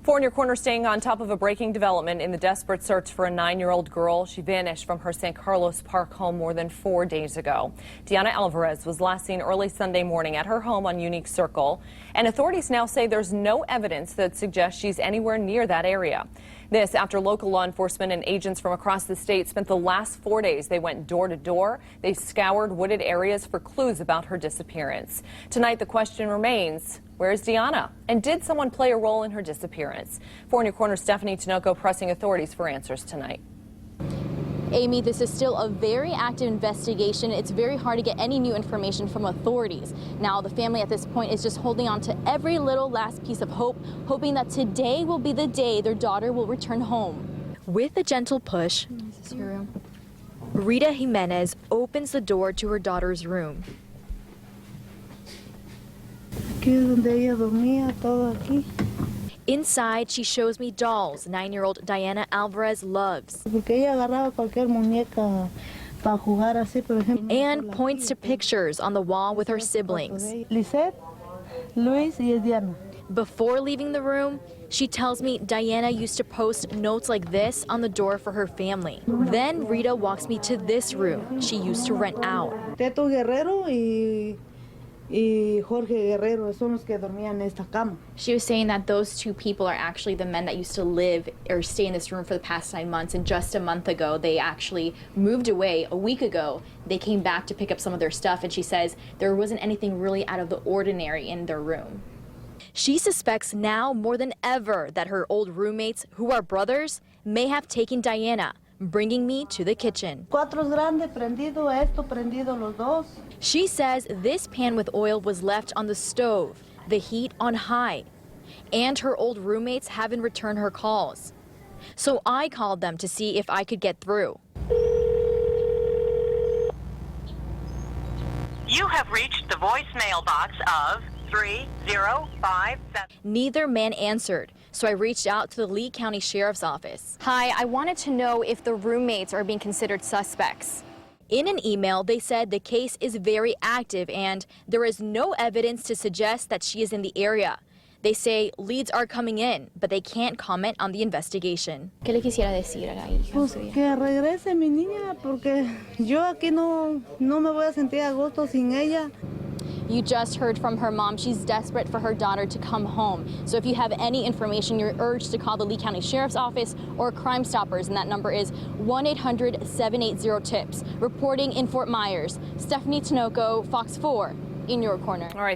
4 in your corner, staying on top of a breaking development in the desperate search for a 9-year-old girl. She vanished from her San Carlos Park home more than 4 days ago. Diana Alvares was last seen early Sunday morning at her home on Unique Circle, and authorities now say there's no evidence that suggests she's anywhere near that area. This after local law enforcement and agents from across the state spent the last 4 days. They went door to door. They scoured wooded areas for clues about her disappearance. Tonight, the question remains, where's Diana? And did someone play a role in her disappearance? 4 in your corner, Stephanie Tinoco pressing authorities for answers tonight. Amy, this is still a very active investigation. It's very hard to get any new information from authorities. Now, the family at this point is just holding on to every little last piece of hope, hoping that today will be the day their daughter will return home. With a gentle push, This is your room. Rita Jimenez opens the door to her daughter's room. Aquí es donde ella dormía, todo aquí. Inside, she shows me dolls 9-year-old Diana Alvarez loves. Porque ella agarraba cualquier muñeca para jugar así, por ejemplo. And points to pictures on the wall with her siblings. Lisette, Luis y Diana. Before leaving the room, she tells me Diana used to post notes like this on the door for her family. Then Rita walks me to this room she used to rent out. Teto Guerrero y Jorge Guerrero son los que dormían en esta cama. She was saying that those two people are actually the men that used to live or stay in this room for the past 9 months, and just a month ago they actually moved away. A week ago they came back to pick up some of their stuff, and she says there wasn't anything really out of the ordinary in their room. She suspects now more than ever that her old roommates, who are brothers, may have taken Diana, bringing me to the kitchen. Cuatro grandes prendido, esto prendido los dos. She says this pan with oil was left on the stove, the heat on high, and her old roommates haven't returned her calls. So I called them to see if I could get through. You have reached the voicemail box of 3057. Neither man answered, so I reached out to the Lee County Sheriff's Office. Hi, I wanted to know if the roommates are being considered suspects. In an email, they said the case is very active and there is no evidence to suggest that she is in the area. They say leads are coming in, but they can't comment on the investigation. ¿Qué le quisiera decir a la hija Pues suya? que regrese mi niña, porque yo aquí no me voy a sentir a gusto sin ella. You just heard from her mom. She's desperate for her daughter to come home. So if you have any information, you're urged to call the Lee County Sheriff's Office or Crime Stoppers, and that number is 1-800-780-TIPS. Reporting in Fort Myers, Stephanie Tinoco, Fox 4 in your corner. All right.